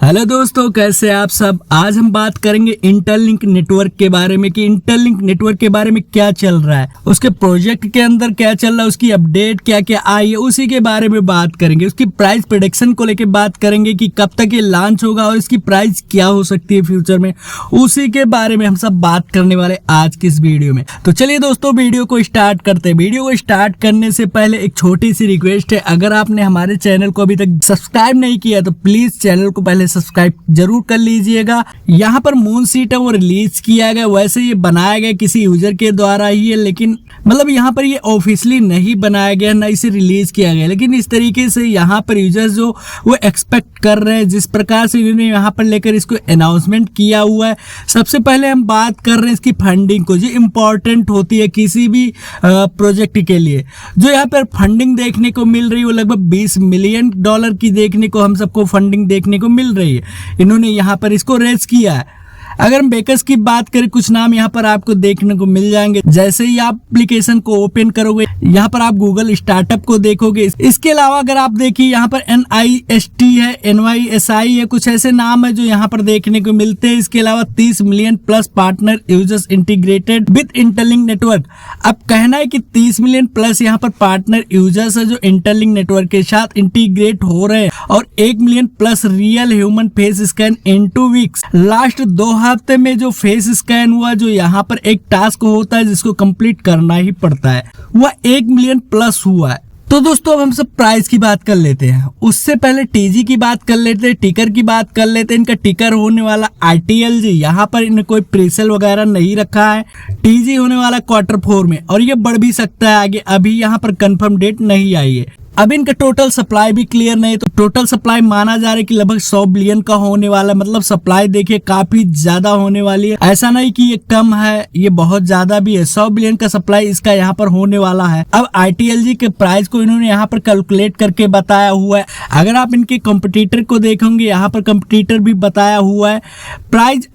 Hello दोस्तों, कैसे आप सब। आज हम बात करेंगे इंटरलिंक नेटवर्क के बारे में कि इंटरलिंक नेटवर्क के बारे में क्या चल रहा है, उसके प्रोजेक्ट के अंदर क्या चल रहा है, उसकी अपडेट क्या क्या आई है, उसी के बारे में बात करेंगे। उसकी प्राइस प्रेडिक्शन को लेकर बात करेंगे कि कब तक ये लॉन्च होगा और इसकी प्राइस क्या हो सकती है फ्यूचर में, उसी के बारे में हम सब बात करने वाले आज की इस वीडियो में। तो चलिए दोस्तों, वीडियो को स्टार्ट करते हैं। वीडियो को स्टार्ट करने से पहले एक छोटी सी रिक्वेस्ट है, अगर आपने हमारे चैनल को अभी तक सब्सक्राइब नहीं किया तो प्लीज चैनल को पहले सब्सक्राइब जरूर कर लीजिएगा। यहाँ पर मून सीट है वो रिलीज किया गया, वैसे ये बनाया गया किसी यूजर के द्वारा ही है, लेकिन मतलब यहाँ पर ये ऑफिशियली नहीं बनाया गया, ना इसे रिलीज किया गया, लेकिन इस तरीके से यहाँ पर यूजर्स जो वो एक्सपेक्ट कर रहे हैं, जिस प्रकार से इन्होंने यहाँ पर लेकर इसको अनाउंसमेंट किया हुआ है। सबसे पहले हम बात कर रहे हैं इसकी फंडिंग को, जो इम्पोर्टेंट होती है किसी भी प्रोजेक्ट के लिए। जो यहाँ पर फंडिंग देखने को मिल रही है वो लगभग $20 मिलियन की देखने को हम सबको फंडिंग देखने को मिल रही है। इन्होंने यहाँ पर इसको रेज किया है। अगर हम बेकर्स की बात करें, कुछ नाम यहाँ पर आपको देखने को मिल जाएंगे। जैसे ही आप एप्लीकेशन को ओपन करोगे, यहाँ पर आप गूगल स्टार्टअप को देखोगे। इसके अलावा अगर आप देखिए, यहाँ पर NIST है, NYSI है, कुछ ऐसे नाम है जो यहाँ पर देखने को मिलते हैं। इसके अलावा 30 million plus partner users integrated with interlink network. अब कहना है कि 30 मिलियन प्लस यहाँ पर पार्टनर यूजर्स है जो इंटरलिंक नेटवर्क के साथ इंटीग्रेट हो रहे हैं, और 1 million plus real human face scan इन 2 वीक्स। लास्ट 2 हफ्ते में जो फेस स्कैन हुआ, जो यहाँ पर एक टास्क होता है जिसको कंप्लीट करना ही पड़ता है, वह 1 मिलियन प्लस हुआ है। तो दोस्तों, अब हम सब प्राइस की बात कर लेते हैं। उससे पहले टीजी की बात कर लेते हैं, टिकर की बात कर लेते हैं। इनका टिकर होने वाला ITLG, यहाँ पर इन्हें कोई प्रीसेल वगैरह नहीं रखा है। टीजी होने वाला Q4 में, और ये बढ़ भी सकता है आगे, अभी यहाँ पर कंफर्म डेट नहीं आई है। अब इनका टोटल सप्लाई भी क्लियर नहीं, तो टोटल सप्लाई माना जा रहा है कि लगभग 100 बिलियन का होने वाला है। मतलब सप्लाई देखिए काफी ज्यादा होने वाली है, ऐसा नहीं कि ये कम है, ये बहुत ज्यादा भी है। 100 बिलियन का सप्लाई इसका यहाँ पर होने वाला है। अब ITLG के प्राइस को इन्होंने यहाँ पर कैलकुलेट करके बताया हुआ है। अगर आप इनके कंपटीटर को देखेंगे, यहाँ पर कंपटीटर भी बताया हुआ है। प्राइस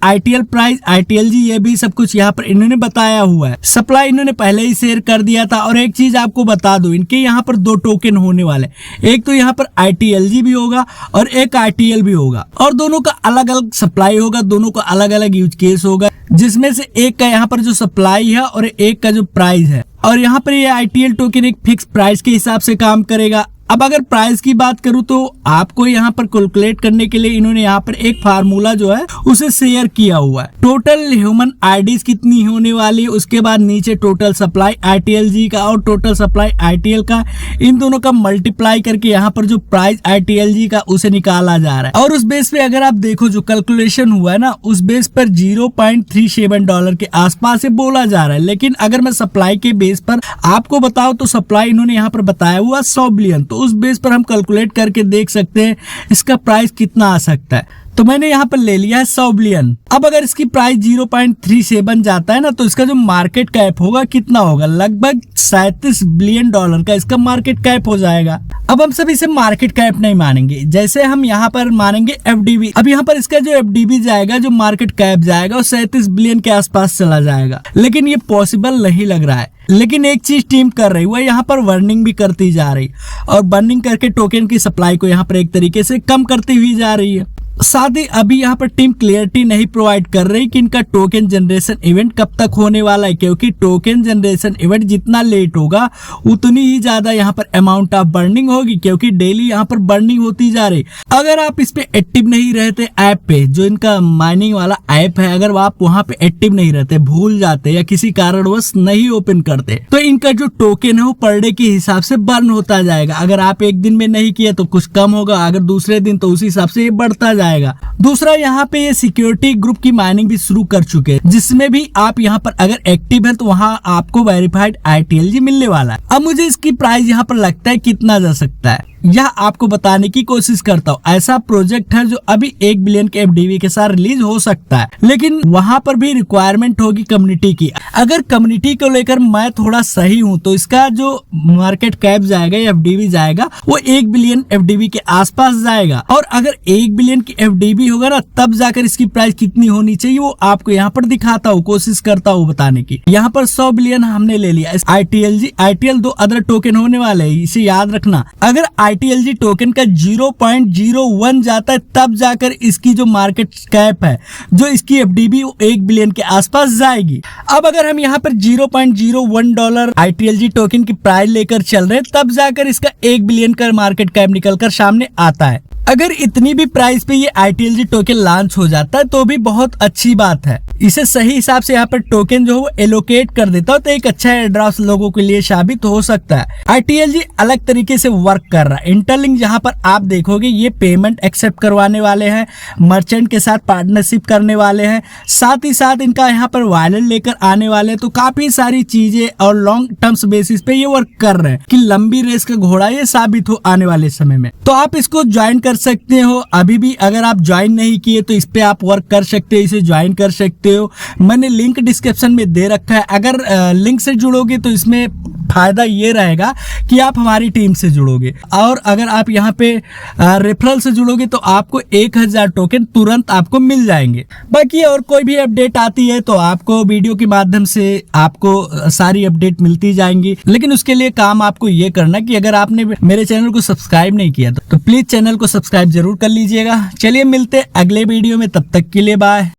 ITLG ये भी सब कुछ यहाँ पर इन्होंने बताया हुआ है। सप्लाई इन्होंने पहले ही शेयर कर दिया था। और एक चीज आपको बता दूं, इनके यहाँ पर 2 टोकन होने वाले, एक तो यहाँ पर ITLG भी होगा और एक ITL भी होगा, और दोनों का अलग अलग सप्लाई होगा, दोनों का अलग अलग यूज केस होगा, जिसमें से एक का यहाँ पर जो सप्लाई है और एक का जो प्राइस है। और यहाँ पर ये ITL टोकन एक फिक्स प्राइस के हिसाब से काम करेगा। अब अगर प्राइस की बात करूं तो आपको यहाँ पर कैलकुलेट करने के लिए इन्होंने यहाँ पर एक फार्मूला जो है उसे शेयर किया हुआ है। टोटल ह्यूमन आईडीज कितनी होने वाली है, उसके बाद नीचे टोटल सप्लाई ITLG का और टोटल सप्लाई ITL का, इन दोनों का मल्टीप्लाई करके यहाँ पर जो प्राइस ITLG का उसे निकाला जा रहा है। और उस बेस पे अगर आप देखो, जो कैलकुलेशन हुआ है ना, उस बेस पर $0.37 के आसपास से बोला जा रहा है। लेकिन अगर मैं सप्लाई के बेस पर आपको बताऊं तो सप्लाई इन्होंने यहाँ पर बताया हुआ 100 बिलियन, तो उस बेस पर हम कैलकुलेट करके देख सकते हैं इसका प्राइस कितना आ सकता है। तो मैंने यहाँ पर ले लिया है 100 बिलियन। अब अगर इसकी प्राइस 0.37 जाता है ना, तो इसका जो मार्केट कैप होगा कितना होगा, लगभग $37 बिलियन का इसका मार्केट कैप हो जाएगा। अब हम सब इसे मार्केट कैप नहीं मानेंगे, जैसे हम यहाँ पर मानेंगे FDB। अब यहाँ पर इसका जो FDB जाएगा, जो मार्केट कैप जाएगा, वो 37 बिलियन के आसपास चला जाएगा। लेकिन ये पॉसिबल नहीं लग रहा है। लेकिन एक चीज टीम कर रही है, यहाँ पर बर्निंग भी करती जा रही, और बर्निंग करके टोकन की सप्लाई को यहाँ पर एक तरीके से कम करती हुई जा रही है। साथ ही अभी यहाँ पर टीम क्लियरिटी नहीं प्रोवाइड कर रही कि इनका टोकन जनरेशन इवेंट कब तक होने वाला है, क्योंकि टोकन जनरेशन इवेंट जितना लेट होगा उतनी ही ज्यादा यहाँ पर अमाउंट ऑफ बर्निंग होगी, क्योंकि डेली यहाँ पर बर्निंग होती जा रही। अगर आप इस पे एक्टिव नहीं रहते, ऐप पे जो इनका माइनिंग वाला ऐप है, अगर आप वहां पे एक्टिव नहीं रहते, भूल जाते या किसी कारणवश नहीं ओपन करते, तो इनका जो टोकन है वो पर डे के हिसाब से बर्न होता जाएगा। अगर आप एक दिन में नहीं किया तो कुछ कम होगा, अगर दूसरे दिन तो उसी हिसाब से ये बढ़ता जाएगा। दूसरा, यहाँ पे ये सिक्योरिटी ग्रुप की माइनिंग भी शुरू कर चुके हैं, जिसमें भी आप यहाँ पर अगर एक्टिव है तो वहाँ आपको वेरीफाइड ITLG मिलने वाला है। अब मुझे इसकी प्राइस यहाँ पर लगता है कितना जा सकता है, यह आपको बताने की कोशिश करता हूँ। ऐसा प्रोजेक्ट है जो अभी 1 बिलियन के FDB के साथ रिलीज हो सकता है, लेकिन वहां पर भी रिक्वायरमेंट होगी कम्युनिटी की। अगर कम्युनिटी को लेकर मैं थोड़ा सही हूं तो इसका जो मार्केट कैप जाएगा या FDB जाएगा वो 1 बिलियन FDB के आसपास जाएगा। और अगर 1 बिलियन की FDB होगा ना, तब जाकर इसकी प्राइस कितनी होनी चाहिए वो आपको यहाँ पर दिखाता हूँ, कोशिश करता हूँ बताने की। यहाँ पर 100 बिलियन हमने ले लिया। ITLG ITL 2 अदर टोकन होने वाले हैं, इसे याद रखना। अगर ITLG टोकन का 0.01 जाता है तब जाकर इसकी जो मार्केट कैप है, जो इसकी FDB 1 बिलियन के आसपास जाएगी। अब अगर हम यहाँ पर $0.01 ITLG टोकन की प्राइस लेकर चल रहे हैं तब जाकर इसका 1 बिलियन का मार्केट कैप निकलकर सामने आता है। अगर इतनी भी प्राइस पे ये ITLG टोकन लॉन्च हो जाता है तो भी बहुत अच्छी बात है। इसे सही हिसाब से यहाँ पर टोकन जो है वो एलोकेट कर देता हो तो एक अच्छा एड्रेस लोगों के लिए साबित हो सकता है। ITLG अलग तरीके से वर्क कर रहा है। इंटरलिंक जहाँ पर आप देखोगे ये पेमेंट एक्सेप्ट करवाने वाले हैं, मर्चेंट के साथ पार्टनरशिप करने वाले हैं, साथ ही साथ इनका यहाँ पर वॉलेट लेकर आने वाले हैं। तो काफी सारी चीजें और लॉन्ग टर्म्स बेसिस पे ये वर्क कर रहे हैं कि लंबी रेस का घोड़ा ये साबित हो आने वाले समय में। तो आप इसको ज्वाइन कर सकते हो। अभी भी अगर आप ज्वाइन नहीं किए तो इस पे आप वर्क कर सकते हो, इसे ज्वाइन कर सकते हो। मैंने लिंक डिस्क्रिप्शन में दे रखा है। अगर लिंक से जुड़ोगे तो इसमें फायदा ये रहेगा कि आप हमारी टीम से जुड़ोगे, और अगर आप यहाँ पे रेफरल से जुड़ोगे तो आपको 1000 टोकन तुरंत आपको मिल जाएंगे। बाकी और कोई भी अपडेट आती है तो आपको वीडियो के माध्यम से आपको सारी अपडेट मिलती जाएंगी। लेकिन उसके लिए काम आपको ये करना कि अगर आपने मेरे चैनल को सब्सक्राइब नहीं किया तो प्लीज चैनल को सब्सक्राइब जरूर कर लीजिएगा। चलिए मिलते हैं अगले वीडियो में, तब तक के लिए बाय।